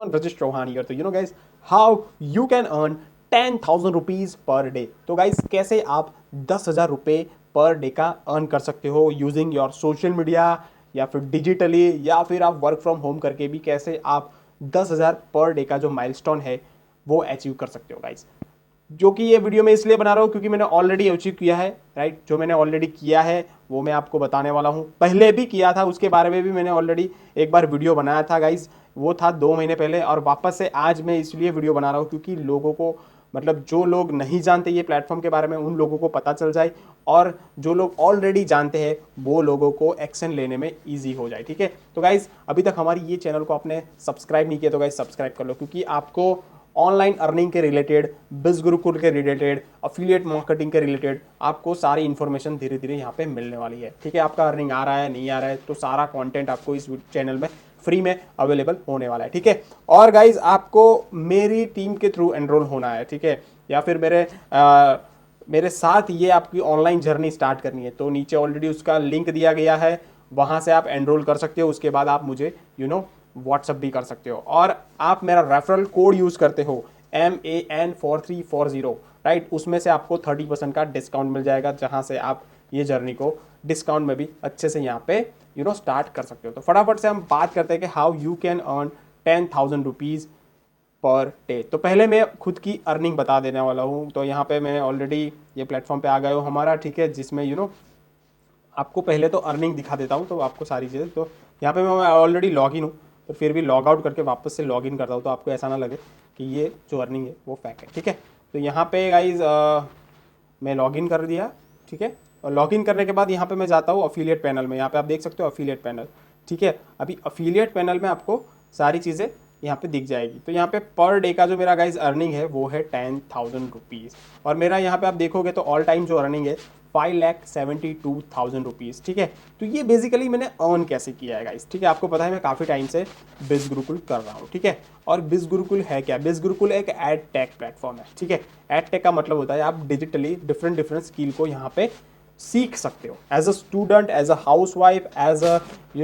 Rajesh Chauhan here. तो guys, how you can earn 10,000 rupees per day. तो guys, कैसे आप 10,000 रुपये पर डे का अर्न कर सकते हो यूजिंग योर सोशल मीडिया या फिर डिजिटली या फिर आप वर्क फ्रॉम होम करके भी कैसे आप 10,000 पर डे का जो माइलस्टोन है वो अचीव कर सकते हो गाइस। जो कि ये वीडियो मैं इसलिए बना रहा हूँ क्योंकि मैंने ऑलरेडी अचीव किया है, राइट। जो मैंने ऑलरेडी किया है वो मैं आपको बताने वाला हूँ। पहले भी किया था, उसके बारे में भी मैंने ऑलरेडी एक बार वीडियो बनाया था गाइस, वो था 2 महीने पहले। और वापस से आज मैं इसलिए वीडियो बना रहा हूँ क्योंकि लोगों को, मतलब जो लोग नहीं जानते ये प्लेटफॉर्म के बारे में, उन लोगों को पता चल जाए, और जो लोग ऑलरेडी जानते हैं वो लोगों को एक्शन लेने में ईजी हो जाए, ठीक है। तो गाइज, अभी तक हमारी ये चैनल को आपने सब्सक्राइब नहीं किया तो गाइज सब्सक्राइब कर लो, क्योंकि आपको ऑनलाइन अर्निंग के रिलेटेड, बिज गुरुकुल के रिलेटेड, अफिलिएट मार्केटिंग के रिलेटेड आपको सारी इन्फॉर्मेशन धीरे धीरे यहाँ पे मिलने वाली है, ठीक है। आपका अर्निंग आ रहा है नहीं आ रहा है, तो सारा कंटेंट आपको इस चैनल में फ्री में अवेलेबल होने वाला है, ठीक है। और गाइज, आपको मेरी टीम के थ्रू एनरोल होना है, ठीक है, या फिर मेरे साथ ये आपकी ऑनलाइन जर्नी स्टार्ट करनी है, तो नीचे ऑलरेडी उसका लिंक दिया गया है, वहां से आप एनरोल कर सकते हो। उसके बाद आप मुझे व्हाट्सअप भी कर सकते हो, और आप मेरा रेफरल कोड यूज करते हो MAN4340, राइट। उसमें से आपको 30% का डिस्काउंट मिल जाएगा, जहां से आप ये जर्नी को डिस्काउंट में भी अच्छे से यहाँ पे स्टार्ट कर सकते हो। तो फटाफट से हम बात करते हैं कि how you can earn 10,000 rupees per day. तो पहले मैं खुद की अर्निंग बता देने वाला हूँ। तो यहाँ पे मैं ऑलरेडी ये प्लेटफॉर्म पे आ गया हूँ हमारा, ठीक है, जिसमें आपको पहले तो अर्निंग दिखा देता हूँ, तो आपको सारी चीज़ें, तो यहाँ पे मैं ऑलरेडी लॉग इन हूँ, तो फिर भी लॉग आउट करके वापस से लॉग इन करता हूँ, तो आपको ऐसा ना लगे कि ये जो अर्निंग है वो फेक है, ठीक है। तो यहाँ पे गाइज मैं लॉग इन कर दिया, ठीक है। और लॉग इन करने के बाद यहाँ पे मैं जाता हूँ अफिलिएट पैनल में। यहाँ पे आप देख सकते हो अफिलिएट पैनल, ठीक है। अभी अफिलिएट पैनल में आपको सारी चीज़ें यहाँ पे दिख जाएगी। तो यहाँ पे पर डे का जो मेरा गाइज अर्निंग है वो है 10,000 रुपीज़, और मेरा यहाँ पे आप देखोगे तो ऑल टाइम जो अर्निंग है 5,72,000 रुपीज़, ठीक है। तो ये बेसिकली मैंने अर्न कैसे किया है गाइस, ठीक है। आपको पता है मैं काफ़ी टाइम से बिज गुरुकुल कर रहा हूँ, ठीक है। और बिज गुरुकुल है क्या? बिज गुरुकुल एक एड टेक प्लेटफॉर्म है, ठीक है। एड टेक का मतलब होता है आप डिजिटली डिफरेंट डिफरेंट स्किल को यहाँ पे सीख सकते हो, as a student, as a housewife, as a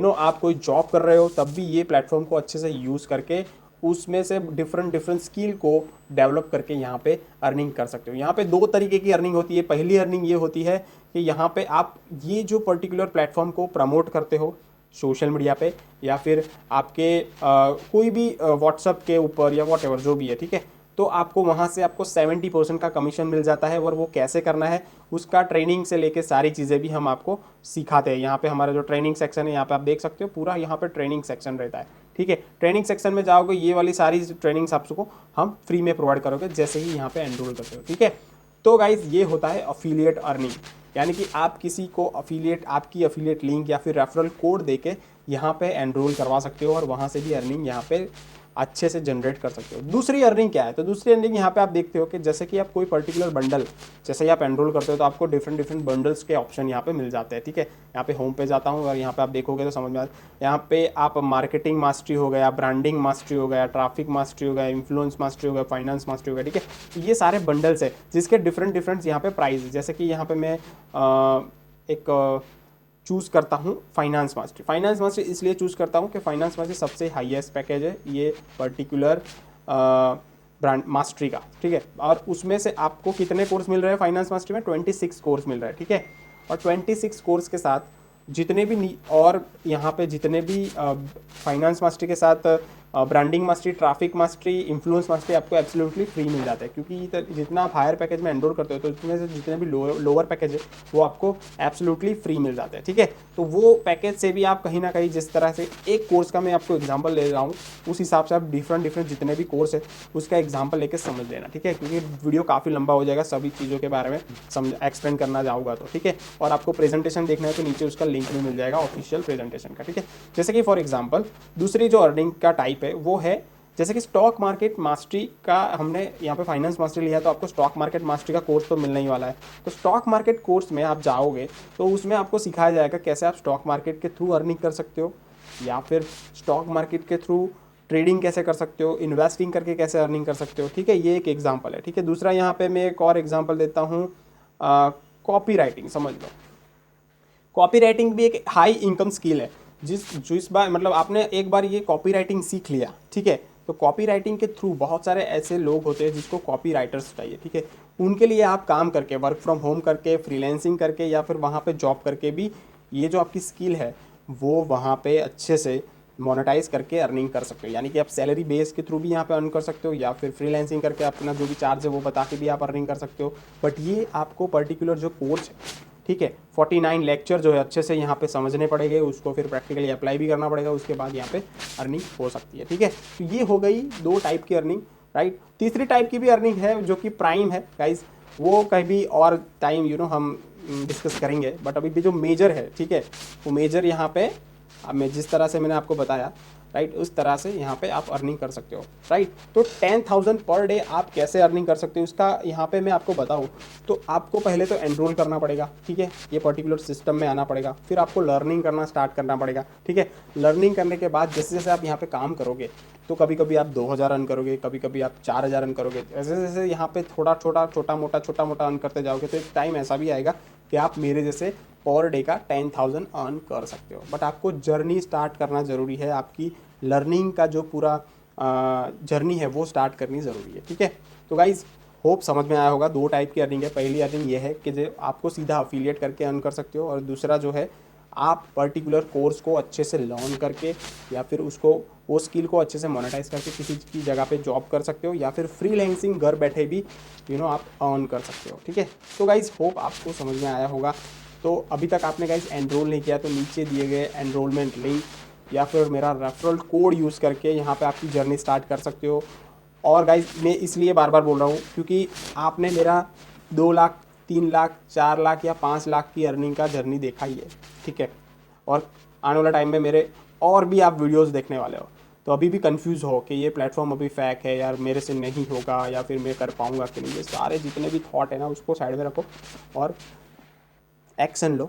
आप कोई जॉब कर रहे हो, तब भी ये प्लेटफॉर्म को अच्छे से यूज़ करके उसमें से डिफरेंट डिफरेंट स्किल को डेवलप करके यहाँ पे अर्निंग कर सकते हो। यहाँ पे 2 तरीके की अर्निंग होती है। पहली अर्निंग ये होती है कि यहाँ पे आप ये जो पर्टिकुलर प्लेटफॉर्म को प्रमोट करते हो सोशल मीडिया पे, या फिर आपके कोई भी व्हाट्सअप के ऊपर या वॉट एवर जो भी है, ठीक है। तो आपको वहाँ से आपको 70% का कमीशन मिल जाता है, और वो कैसे करना है उसका ट्रेनिंग से लेके सारी चीज़ें भी हम आपको सिखाते हैं। यहाँ पे हमारा जो ट्रेनिंग सेक्शन है, यहाँ पे आप देख सकते हो पूरा यहाँ पे ट्रेनिंग सेक्शन रहता है, ठीक है। ट्रेनिंग सेक्शन में जाओगे, ये वाली सारी ट्रेनिंग्स आपको हम फ्री में प्रोवाइड करोगे जैसे ही यहाँ पे एनरोल करते हो, ठीक है। तो गाइज, ये होता है अफिलिएट अर्निंग, यानी कि आप किसी को अफिलिएट, आपकी अफिलिएट लिंक या फिर रेफरल कोड देके यहाँ पे एनरोल करवा सकते हो, और वहाँ से भी अर्निंग यहाँ पे अच्छे से जनरेट कर सकते हो। दूसरी अर्निंग क्या है? तो दूसरी अर्निंग यहाँ पे आप देखते हो कि जैसे कि आप कोई पर्टिकुलर बंडल, जैसे ही आप एनरोल करते हो तो आपको डिफरेंट डिफरेंट बंडल्स के ऑप्शन यहाँ पे मिल जाते हैं, ठीक है। यहाँ पे होम पे जाता हूँ, और यहाँ पे आप देखोगे तो समझ में आता है, यहाँ पे आप मार्केटिंग मास्टरी हो गया, ब्रांडिंग मास्टरी हो गया, ट्रैफिक मास्टरी हो गया, इन्फ्लुएंस मास्टरी हो गया, फाइनेंस मास्टरी हो गया, ठीक है। तो ये सारे बंडल्स है जिसके डिफरेंट डिफरेंट यहाँ पे प्राइस है। जैसे कि यहाँ पे मैं एक चूज़ करता हूँ फाइनेंस मास्टरी। फाइनेंस मास्टरी इसलिए चूज़ करता हूँ कि फाइनेंस मास्टरी सबसे हाईएस्ट पैकेज है ये पर्टिकुलर ब्रांड मास्टरी का, ठीक है। और उसमें से आपको कितने कोर्स मिल रहे हैं फाइनेंस मास्टरी में? 26 कोर्स मिल रहा है, ठीक है। और 26 कोर्स के साथ जितने भी और यहाँ पे जितने भी फाइनेंस मास्टरी के साथ branding mastery, traffic mastery, influence mastery आपको एब्सोल्युटली फ्री मिल जाता है, क्योंकि जितना आप हायर पैकेज में एनरोल करते हो तो इसमें से जितने भी लोअर पैकेज है वो आपको एब्सोल्युटली फ्री मिल जाता है, ठीक है। तो वो पैकेज से भी आप कहीं ना कहीं, जिस तरह से एक कोर्स का मैं आपको एग्जांपल ले रहा हूँ, उस हिसाब से आप डिफरेंट डिफरेंट जितने भी कोर्स है उसका एग्जांपल लेके समझ लेना, ठीक है, क्योंकि वीडियो काफ़ी लंबा हो जाएगा सभी चीज़ों के बारे में समझ एक्सप्लेन करना जाऊँगा तो, ठीक है। और आपको प्रेजेंटेशन देखना है तो नीचे उसका लिंक भी मिल जाएगा ऑफिशियल प्रेजेंटेशन का, ठीक है। जैसे कि फॉर एग्जाम्पल दूसरी जो अर्निंग का टाइप है वो है, जैसे कि स्टॉक मार्केट मास्टरी का हमने यहाँ पे फाइनेंस मास्टरी लिया, तो आपको स्टॉक मार्केट मास्टरी का कोर्स तो मिलने ही वाला है। तो स्टॉक मार्केट कोर्स में आप जाओगे तो उसमें आपको सिखाया जाएगा कैसे आप स्टॉक मार्केट के थ्रू अर्निंग कर सकते हो, या फिर स्टॉक मार्केट के थ्रू ट्रेडिंग कैसे कर सकते हो, इन्वेस्टिंग करके कैसे अर्निंग कर सकते हो, ठीक है। ये एक एग्जाम्पल है, ठीक है। दूसरा यहाँ पे मैं एक और एग्जाम्पल देता हूँ, कॉपी राइटिंग, समझ लो। कॉपी राइटिंग भी एक हाई इनकम स्किल है, जिस बार मतलब आपने एक बार ये कॉपी राइटिंग सीख लिया, ठीक है, तो कॉपी राइटिंग के थ्रू बहुत सारे ऐसे लोग होते हैं जिसको कॉपी राइटर्स चाहिए, ठीक है। उनके लिए आप काम करके, वर्क फ्रॉम होम करके, फ्रीलैंसिंग करके या फिर वहाँ पे जॉब करके भी ये जो आपकी स्किल है वो वहाँ पे अच्छे से मोनेटाइज करके अर्निंग कर सकते हो। यानी कि आप सैलरी बेस के थ्रू भी यहाँ पे अर्न कर सकते हो या फिर फ्रीलांसिंग करके अपना जो भी चार्ज है वो बता के भी आप अर्निंग कर सकते हो। बट ये आपको पर्टिकुलर जो कोर्स है, ठीक है, 49 लेक्चर जो है अच्छे से यहाँ पे समझने पड़ेंगे, उसको फिर प्रैक्टिकली अप्लाई भी करना पड़ेगा, उसके बाद यहाँ पे अर्निंग हो सकती है, ठीक है। तो ये हो गई 2 टाइप की अर्निंग, राइट। तीसरी टाइप की भी अर्निंग है जो कि प्राइम है गाइज, वो कभी और टाइम हम डिस्कस करेंगे। बट अभी भी जो मेजर है, ठीक है, वो मेजर यहाँ पे अब मैं जिस तरह से मैंने आपको बताया, राइट, उस तरह से यहाँ पे आप अर्निंग कर सकते हो, राइट। तो 10,000 पर डे आप कैसे अर्निंग कर सकते हो इसका यहाँ पे मैं आपको बताऊँ तो आपको पहले तो एनरोल करना पड़ेगा, ठीक है, ये पर्टिकुलर सिस्टम में आना पड़ेगा, फिर आपको लर्निंग करना स्टार्ट करना पड़ेगा, ठीक है। लर्निंग करने के बाद जैसे जैसे आप यहाँ पे काम करोगे तो कभी कभी आप 2,000 रन करोगे, कभी कभी आप 4,000 रन करोगे, जैसे जैसे यहाँ पे छोटा मोटा रन करते जाओगे तो एक टाइम ऐसा भी आएगा कि आप मेरे जैसे पर डे का 10,000 अर्न कर सकते हो। बट आपको जर्नी स्टार्ट करना ज़रूरी है, आपकी लर्निंग का जो पूरा जर्नी है वो स्टार्ट करनी ज़रूरी है, ठीक है। तो गाइज़ होप समझ में आया होगा। 2 टाइप की अर्निंग है। पहली अर्निंग ये है कि जो आपको सीधा अफिलिएट करके अर्न कर सकते हो, और दूसरा जो है आप पर्टिकुलर कोर्स को अच्छे से लर्न करके या फिर उसको वो स्किल को अच्छे से मोनेटाइज करके किसी की जगह पे जॉब कर सकते हो या फिर फ्रीलांसिंग घर बैठे भी आप अर्न कर सकते हो, ठीक है। तो गाइज़ होप आपको समझ में आया होगा। तो अभी तक आपने गाइज़ एनरोल नहीं किया तो नीचे दिए गए एनरोलमेंट लिंक या फिर मेरा रेफरल कोड यूज़ करके यहाँ पे आपकी जर्नी स्टार्ट कर सकते हो। और गाइज़ मैं इसलिए बार बार बोल रहा हूँ क्योंकि आपने मेरा 2 लाख, 3 लाख, 4 लाख या 5 लाख की अर्निंग का जर्नी देखा ही है, ठीक है। और आने वाला टाइम में मेरे और भी आप वीडियोस देखने वाले हो, तो अभी भी कंफ्यूज हो कि ये प्लेटफॉर्म अभी फेक है यार, मेरे से नहीं होगा या फिर मैं कर पाऊँगा कि नहीं, ये सारे जितने भी थॉट है ना उसको साइड में रखो और एक्शन लो।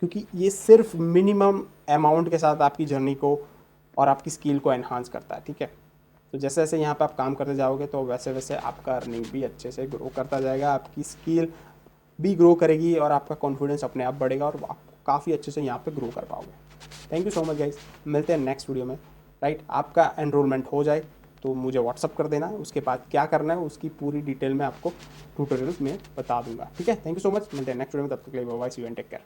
क्योंकि ये सिर्फ मिनिमम अमाउंट के साथ आपकी जर्नी को और आपकी स्किल को एनहांस करता है, ठीक है। तो जैसे जैसे यहाँ पे आप काम करते जाओगे तो वैसे वैसे आपका अर्निंग भी अच्छे से ग्रो करता जाएगा, आपकी स्किल भी ग्रो करेगी और आपका कॉन्फिडेंस अपने आप बढ़ेगा और आप काफ़ी अच्छे से यहाँ पे ग्रो कर पाओगे। Thank you so much guys, मिलते हैं नेक्स्ट वीडियो में, राइट। आपका एनरोलमेंट हो जाए तो मुझे व्हाट्सअप कर देना, उसके बाद क्या करना है उसकी पूरी डिटेल में आपको ट्यूटोरियल्स में बता दूंगा, ठीक है। थैंक यू सो मच, मिलते हैं नेक्स्ट वीडियो में, तब तक के लिए bye bye, see you and take care.